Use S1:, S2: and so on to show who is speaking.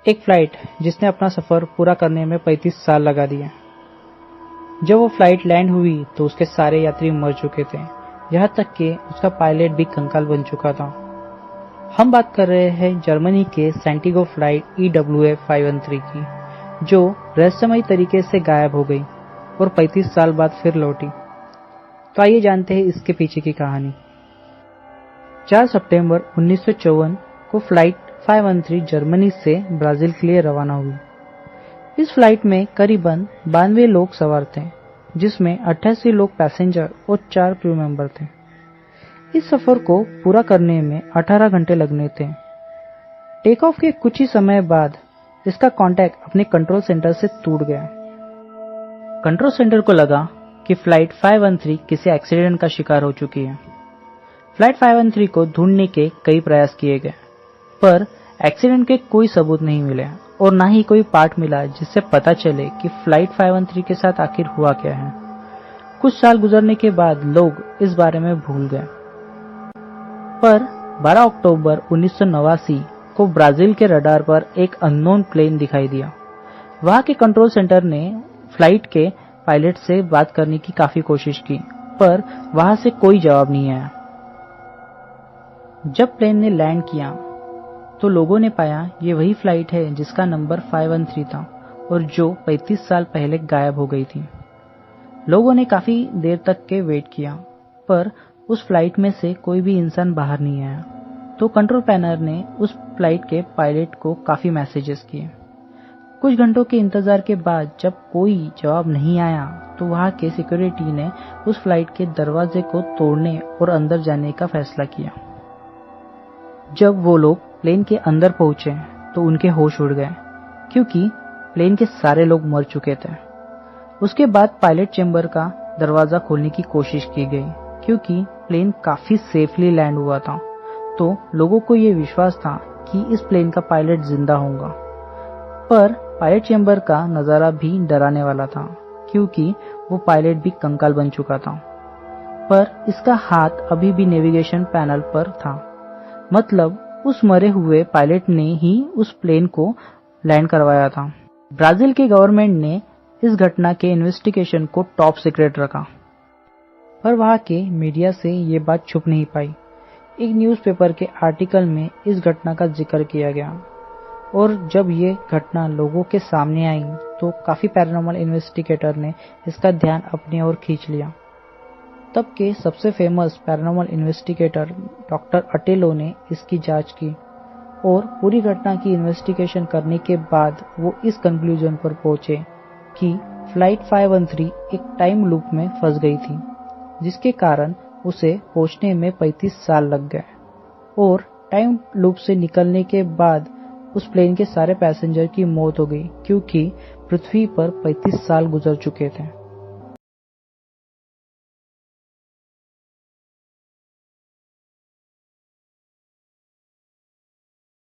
S1: एक फ्लाइट जिसने अपना सफर पूरा करने में 35 साल लगा दिए। जब वो फ्लाइट लैंड हुई तो उसके सारे यात्री मर चुके थे, यहाँ तक कि उसका पायलट भी कंकाल बन चुका था। हम बात कर रहे हैं जर्मनी के सैंटिगो फ्लाइट EWA 513 की, जो रहस्यमयी तरीके से गायब हो गई और 35 साल बाद फिर लौटी। तो आइए जानते हैं इसके पीछे की कहानी। 4 सितंबर 1954 को फ्लाइट 513 जर्मनी से ब्राजील के लिए रवाना हुई। इस फ्लाइट में करीबन 92 लोग सवार थे, जिसमें 88 लोग पैसेंजर और 4 क्रू मेंबर थे। इस सफर को पूरा करने में 18 घंटे लगने थे। टेक ऑफ के कुछ ही समय बाद इसका कांटेक्ट अपने कंट्रोल सेंटर से टूट गया। कंट्रोल सेंटर को लगा कि फ्लाइट 513 किसी एक्सीडेंट का शिकार हो चुकी है। फ्लाइट 513 को ढूंढने के कई प्रयास किए गए, पर एक्सीडेंट के कोई सबूत नहीं मिले और ना ही कोई पार्ट मिला जिससे पता चले कि फ्लाइट 513 के साथ आखिर हुआ क्या है। कुछ साल गुजरने के बाद लोग इस बारे में भूल गए, पर 12 अक्टूबर 1989 को ब्राजील के रडार पर एक अननोन प्लेन दिखाई दिया। वहां के कंट्रोल सेंटर ने फ्लाइट के पायलट से बात करने की काफी कोशिश की, पर वहां से कोई जवाब नहीं आया। जब प्लेन ने लैंड किया तो लोगों ने पाया ये वही फ्लाइट है जिसका नंबर 513 था और जो 35 साल पहले गायब हो गई थी। लोगों ने काफी देर तक के वेट किया, पर उस फ्लाइट में से कोई भी इंसान बाहर नहीं आया। तो कंट्रोल पैनल ने उस फ्लाइट के पायलट को काफी मैसेजेस किए। कुछ घंटों के इंतजार के बाद जब कोई जवाब नहीं आया तो वहां के सिक्योरिटी ने उस फ्लाइट के दरवाजे को तोड़ने और अंदर जाने का फैसला किया। जब वो लोग प्लेन के अंदर पहुंचे तो उनके होश उड़ गए, क्योंकि प्लेन के सारे लोग मर चुके थे। उसके बाद पायलट चेंबर का दरवाजा खोलने की कोशिश की गई, क्योंकि प्लेन काफी सेफली लैंड हुआ था। तो लोगों को ये विश्वास था कि इस प्लेन का पायलट जिंदा होगा, पर पायलट चेंबर का नजारा भी डराने वाला था, क्योंकि वो पायलट भी कंकाल बन चुका था। पर इसका हाथ अभी भी नेविगेशन पैनल पर था, मतलब उस मरे हुए पायलट ने ही उस प्लेन को लैंड करवाया था। ब्राजील के गवर्नमेंट ने इस घटना के इन्वेस्टिगेशन को टॉप सीक्रेट रखा, पर वहां के मीडिया से ये बात छुप नहीं पाई। एक न्यूज़पेपर के आर्टिकल में इस घटना का जिक्र किया गया, और जब ये घटना लोगों के सामने आई तो काफी पैरानॉर्मल इन्वेस्टिगेटर ने इसका ध्यान अपनी ओर खींच लिया। तब के सबसे फेमस पैरानॉर्मल इन्वेस्टिगेटर डॉक्टर अटेलो ने इसकी जांच की, और पूरी घटना की इन्वेस्टिगेशन करने के बाद वो इस कंक्लूजन पर पहुंचे कि फ्लाइट 513 एक टाइम लूप में फंस गई थी, जिसके कारण उसे पहुंचने में 35 साल लग गए, और टाइम लूप से निकलने के बाद उस प्लेन के सारे पैसेंजर की मौत हो गई, क्योंकि पृथ्वी पर 35 साल गुजर चुके थे।